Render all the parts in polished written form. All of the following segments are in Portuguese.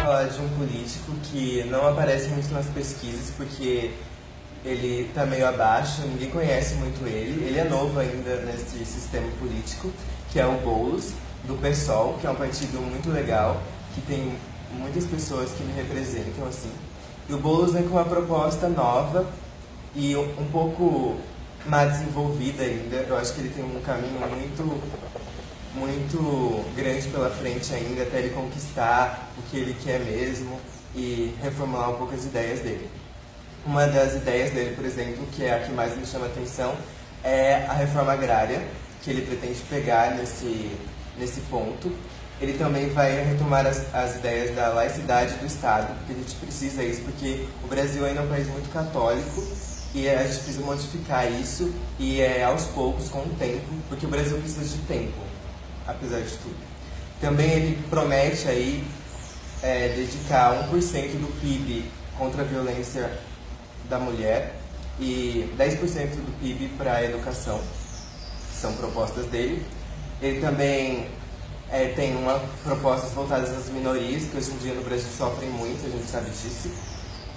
falar de um político que não aparece muito nas pesquisas porque ele tá meio abaixo, ninguém conhece muito ele. Ele é novo ainda nesse sistema político, que é o Boulos, do PSOL, que é um partido muito legal, que tem muitas pessoas que me representam, assim. E o Boulos vem com uma proposta nova e um pouco mais desenvolvida ainda. Eu acho que ele tem um caminho muito grande pela frente ainda, até ele conquistar o que ele quer mesmo e reformular um pouco as ideias dele. Uma das ideias dele, por exemplo, que é a que mais me chama a atenção, é a reforma agrária, que ele pretende pegar nesse ponto. Ele também vai retomar as ideias da laicidade do Estado, porque a gente precisa disso, porque o Brasil ainda é um país muito católico e a gente precisa modificar isso, e é aos poucos, com o tempo, porque o Brasil precisa de tempo, apesar de tudo. Também ele promete aí dedicar 1% do PIB contra a violência da mulher e 10% do PIB para a educação, que são propostas dele. Ele também tem propostas voltadas às minorias, que hoje em dia no Brasil sofrem muito, a gente sabe disso.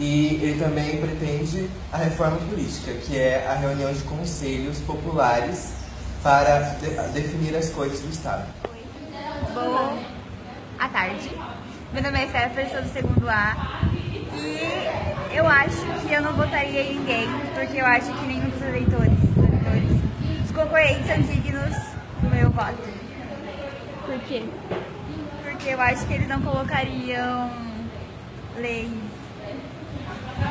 E ele também pretende a reforma política, que é a reunião de conselhos populares para definir as coisas do Estado. Boa tarde. Meu nome é Stephanie, sou do segundo A. E eu acho que eu não votaria em ninguém, porque eu acho que nenhum dos eleitores, os concorrentes são dignos do meu voto. Por quê? Porque eu acho que eles não colocariam leis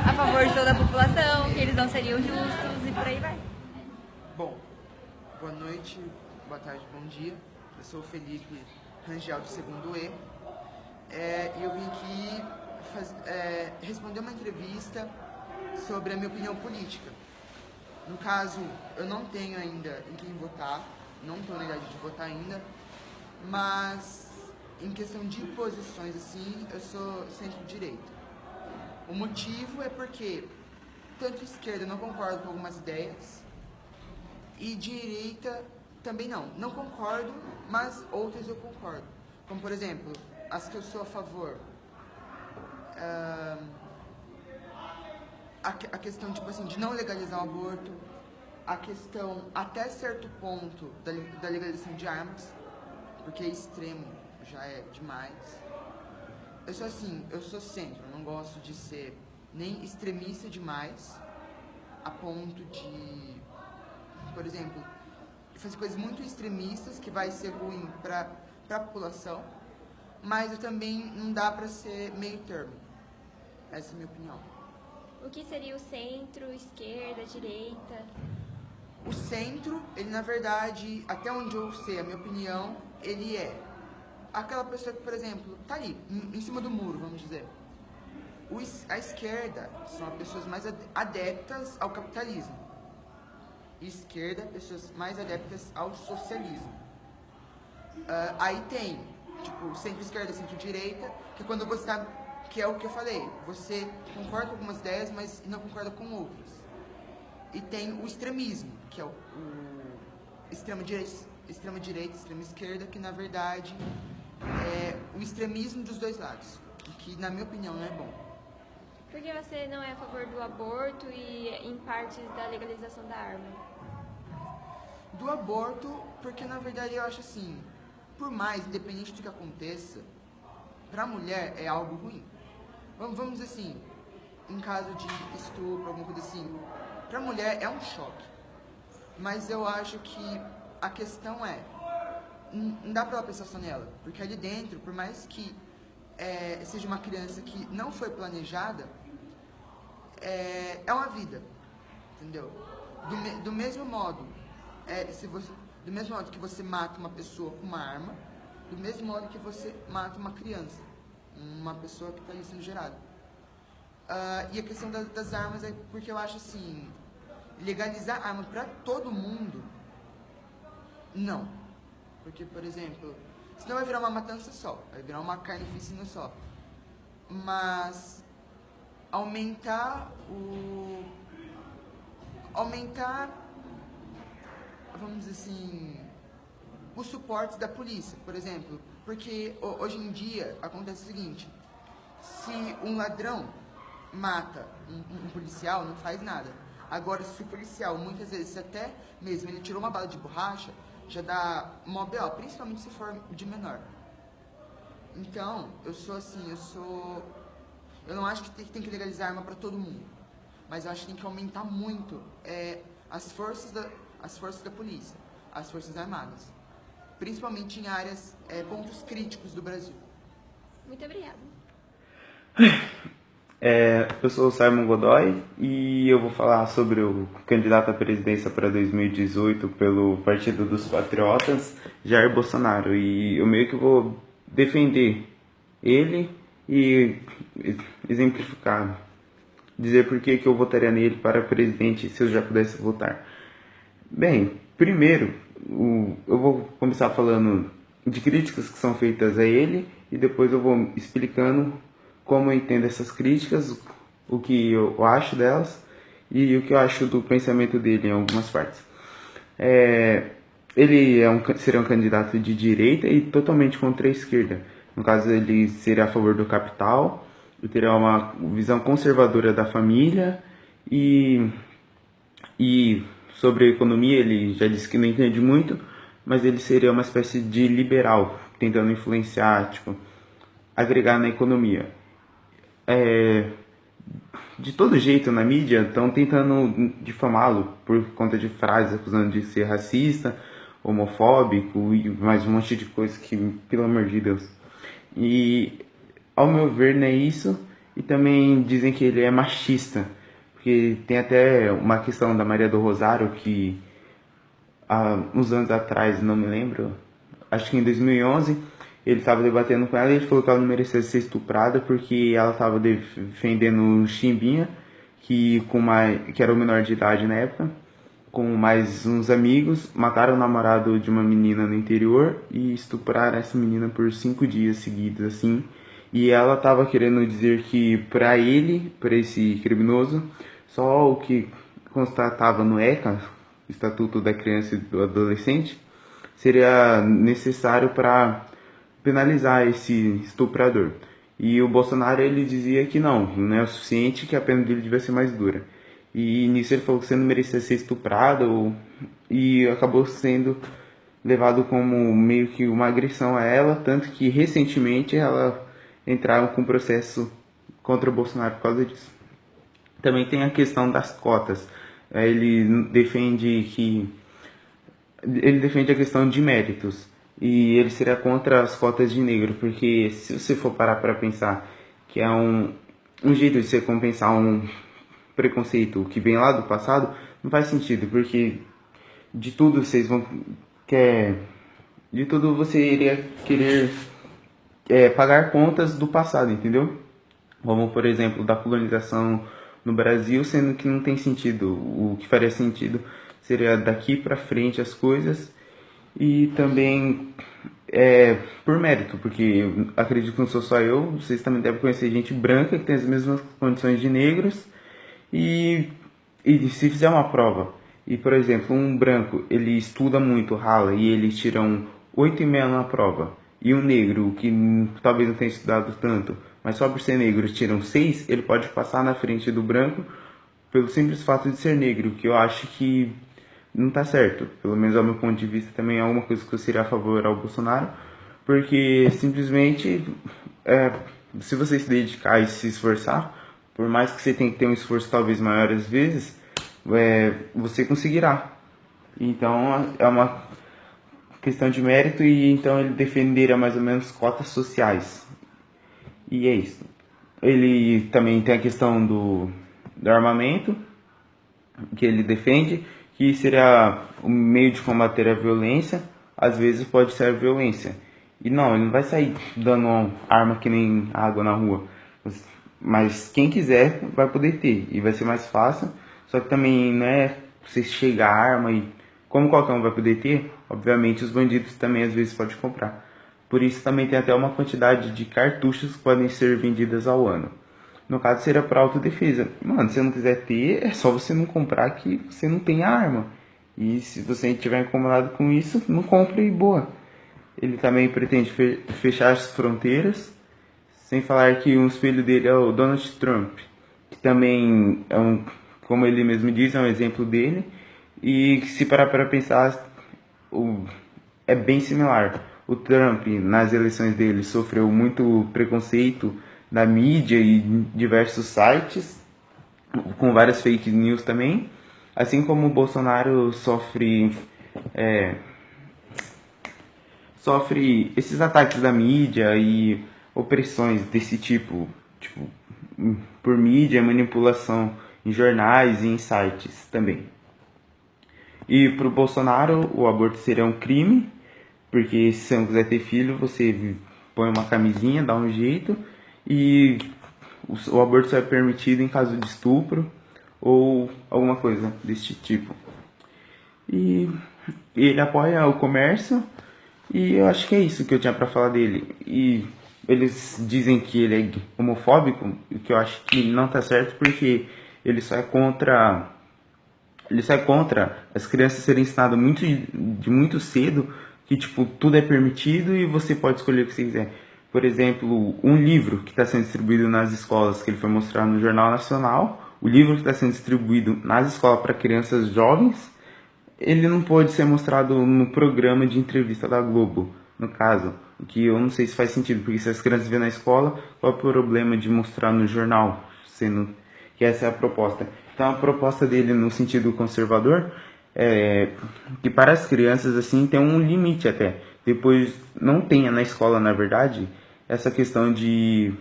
a favor de toda a população, que eles não seriam justos e por aí vai. Bom, boa noite, boa tarde, bom dia. Eu sou o Felipe Rangel, do segundo E. E eu vim aqui responder uma entrevista sobre a minha opinião política. No caso, eu não tenho ainda em quem votar, não estou na idade de votar ainda, mas em questão de posições assim, eu sou centro-direita. O motivo é porque tanto esquerda eu não concordo com algumas ideias e direita também não concordo, mas outras eu concordo. Como, por exemplo, as que eu sou a favor. A questão, tipo assim, de não legalizar o aborto, a questão, até certo ponto, da legalização de armas, porque extremo já é demais. Eu sou assim, eu sou centro, eu não gosto de ser nem extremista demais, a ponto de, por exemplo, fazer coisas muito extremistas, que vai ser ruim para a população, mas eu também não dá para ser meio termo. Essa é a minha opinião. O que seria o centro, esquerda, direita? O centro, ele na verdade, até onde eu sei, a minha opinião, ele é aquela pessoa que, por exemplo, tá ali, em cima do muro, vamos dizer. A esquerda são as pessoas mais adeptas ao capitalismo. Esquerda, pessoas mais adeptas ao socialismo. Aí tem, tipo, centro-esquerda, centro-direita, que quando você tá, que é o que eu falei, você concorda com algumas ideias, mas não concorda com outras. E tem o extremismo, que é o extrema-direita, extrema-esquerda, que na verdade é o extremismo dos dois lados, que na minha opinião não é bom. Por que você não é a favor do aborto e em partes da legalização da arma? Do aborto, porque na verdade eu acho assim, por mais, independente do que aconteça, para a mulher é algo ruim. Vamos dizer assim, em caso de estupro, alguma coisa assim, para a mulher é um choque. Mas eu acho que a questão não dá pra ela pensar só nela, porque ali dentro, por mais que seja uma criança que não foi planejada, é uma vida, entendeu? Do mesmo modo, do mesmo modo que você mata uma pessoa com uma arma, do mesmo modo que você mata uma criança, uma pessoa que está ali sendo gerada. E a questão das armas é porque eu acho assim, legalizar arma para todo mundo, não. Porque, por exemplo, senão vai virar uma matança só, vai virar uma carnificina só. Mas aumentar, vamos dizer assim, os suportes da polícia, por exemplo. Porque hoje em dia acontece o seguinte, Se um ladrão mata um policial, não faz nada. Agora, se o policial, muitas vezes até mesmo ele tirou uma bala de borracha, já dá mó B.O., principalmente se for de menor. Então, eu sou assim, eu não acho que tem que legalizar arma para todo mundo, mas eu acho que tem que aumentar muito as forças da polícia, as forças armadas, principalmente em áreas, pontos críticos do Brasil. Muito obrigada. Eu sou o Simon Godoy e eu vou falar sobre o candidato à presidência para 2018 pelo Partido dos Patriotas, Jair Bolsonaro. E eu meio que vou defender ele e exemplificar, dizer por que eu votaria nele para presidente se eu já pudesse votar. Bem, primeiro, eu vou começar falando de críticas que são feitas a ele e depois eu vou explicando como eu entendo essas críticas, o que eu acho delas e o que eu acho do pensamento dele em algumas partes. Ele seria um candidato de direita e totalmente contra a esquerda. No caso, ele seria a favor do capital, ele teria uma visão conservadora da família e sobre a economia ele já disse que não entende muito, mas ele seria uma espécie de liberal, tentando influenciar, agregar na economia. De todo jeito na mídia estão tentando difamá-lo por conta de frases acusando de ser racista, homofóbico e mais um monte de coisa que, pelo amor de Deus. E ao meu ver não é isso, e também dizem que ele é machista, porque tem até uma questão da Maria do Rosário que há uns anos atrás, não me lembro, acho que em 2011, ele estava debatendo com ela e ele falou que ela não merecia ser estuprada porque ela estava defendendo o Chimbinha, que era o menor de idade na época, com mais uns amigos, mataram o namorado de uma menina no interior e estupraram essa menina por 5 dias seguidos, assim. E ela estava querendo dizer que para esse criminoso, só o que constatava no ECA, Estatuto da Criança e do Adolescente, seria necessário para penalizar esse estuprador. E o Bolsonaro ele dizia que não é o suficiente, que a pena dele devia ser mais dura. E nisso ele falou que você não merecia ser estuprado e acabou sendo levado como meio que uma agressão a ela, tanto que recentemente ela entraram com processo contra o Bolsonaro por causa disso. Também tem a questão das cotas. Ele defende a questão de méritos. E ele seria contra as cotas de negro, porque se você for parar para pensar que é um jeito de você compensar um preconceito que vem lá do passado, não faz sentido, porque de tudo você iria querer pagar contas do passado, entendeu? Como, por exemplo, da colonização no Brasil, sendo que não tem sentido. O que faria sentido seria daqui para frente as coisas. E também por mérito, porque acredito que não sou só eu, vocês também devem conhecer gente branca que tem as mesmas condições de negros e se fizer uma prova, e por exemplo, um branco, ele estuda muito, rala, e ele tira um 8,5 na prova, e um negro, que talvez não tenha estudado tanto, mas só por ser negro tira um 6, ele pode passar na frente do branco pelo simples fato de ser negro, que eu acho que não tá certo, pelo menos ao meu ponto de vista também é uma coisa que eu seria a favor ao Bolsonaro, porque simplesmente se você se dedicar e se esforçar, por mais que você tenha que ter um esforço talvez maior às vezes, você conseguirá. Então é uma questão de mérito e então ele defenderia mais ou menos cotas sociais. E é isso. Ele também tem a questão do armamento, que ele defende, que seria um meio de combater a violência, às vezes pode ser a violência. E não, ele não vai sair dando arma que nem água na rua. Mas quem quiser vai poder ter, e vai ser mais fácil. Só que também não é você chegar a arma e como qualquer um vai poder ter, obviamente os bandidos também às vezes podem comprar. Por isso também tem até uma quantidade de cartuchos que podem ser vendidas ao ano. No caso seria para autodefesa. Mano, se você não quiser ter, é só você não comprar que você não tem arma. E se você estiver incomodado com isso, não compre e boa. Ele também pretende fechar as fronteiras, Sem falar que um espelho dele é o Donald Trump, que também é como ele mesmo diz, é um exemplo dele. E se parar para pensar, é bem similar. O Trump, nas eleições dele, sofreu muito preconceito da mídia e diversos sites, com várias fake news também. Assim como o Bolsonaro sofre esses ataques da mídia e opressões desse tipo por mídia, manipulação em jornais e em sites também. E para o Bolsonaro, o aborto seria um crime, porque se você não quiser ter filho, você põe uma camisinha, dá um jeito, e o aborto só é permitido em caso de estupro ou alguma coisa desse tipo. E ele apoia o comércio, e eu acho que é isso que eu tinha para falar dele. E eles dizem que ele é homofóbico, o que eu acho que não tá certo, porque ele só é contra as crianças serem ensinadas muito cedo que tudo é permitido e você pode escolher o que você quiser. Por exemplo, um livro que está sendo distribuído nas escolas, que ele foi mostrar no Jornal Nacional, o livro que está sendo distribuído nas escolas para crianças jovens, ele não pode ser mostrado no programa de entrevista da Globo, no caso. O que eu não sei se faz sentido, porque se as crianças vêem na escola, qual é o problema de mostrar no jornal, sendo que essa é a proposta. Então a proposta dele no sentido conservador é que para as crianças assim tem um limite até. Depois não tenha na escola, na verdade, essa questão de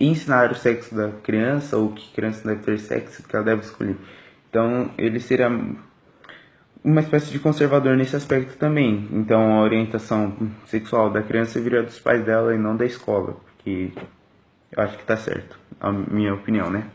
ensinar o sexo da criança, ou que a criança deve ter sexo, que ela deve escolher. Então ele seria uma espécie de conservador nesse aspecto também. Então a orientação sexual da criança viria dos pais dela e não da escola, porque eu acho que tá certo, a minha opinião, né?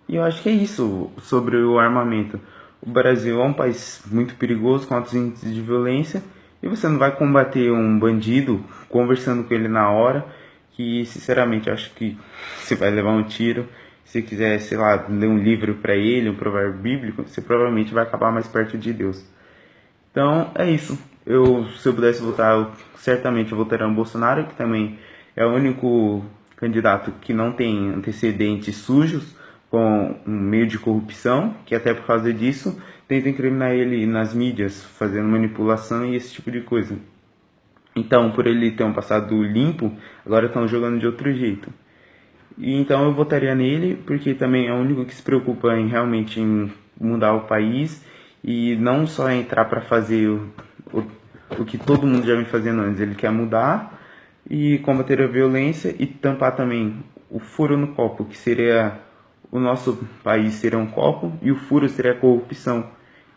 E eu acho que é isso sobre o armamento. O Brasil é um país muito perigoso, com altos índices de violência, e você não vai combater um bandido conversando com ele na hora, que sinceramente eu acho que você vai levar um tiro. Se quiser, sei lá, ler um livro para ele, um provérbio bíblico, você provavelmente vai acabar mais perto de Deus. Então é isso. Se eu pudesse votar, certamente eu votaria no Bolsonaro, que também é o único candidato que não tem antecedentes sujos com um meio de corrupção, que até por causa disso tentam incriminar ele nas mídias, fazendo manipulação e esse tipo de coisa. Então, por ele ter um passado limpo, agora estão jogando de outro jeito. E então eu votaria nele, porque também é o único que se preocupa realmente em mudar o país e não só entrar para fazer o que todo mundo já vem fazendo antes. Ele quer mudar e combater a violência e tampar também o furo no copo, que seria o nosso país seria um copo e o furo seria a corrupção,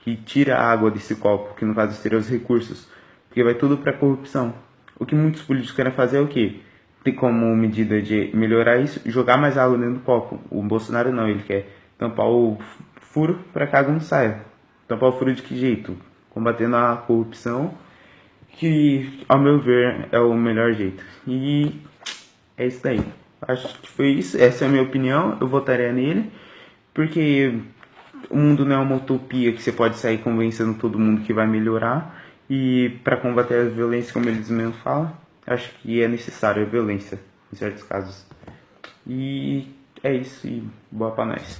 que tira a água desse copo, que no caso seria os recursos, porque vai tudo para a corrupção. O que muitos políticos querem fazer é o quê? Tem como medida de melhorar isso, jogar mais água dentro do copo. O Bolsonaro não, ele quer tampar o furo para que a água não saia. Tampar o furo de que jeito? Combatendo a corrupção, que ao meu ver é o melhor jeito. E é isso daí. Acho que foi isso, essa é a minha opinião, eu votaria nele, porque o mundo não é uma utopia que você pode sair convencendo todo mundo que vai melhorar, e para combater a violência, como eles mesmos falam, acho que é necessário a violência em certos casos. E é isso, e boa pra nós.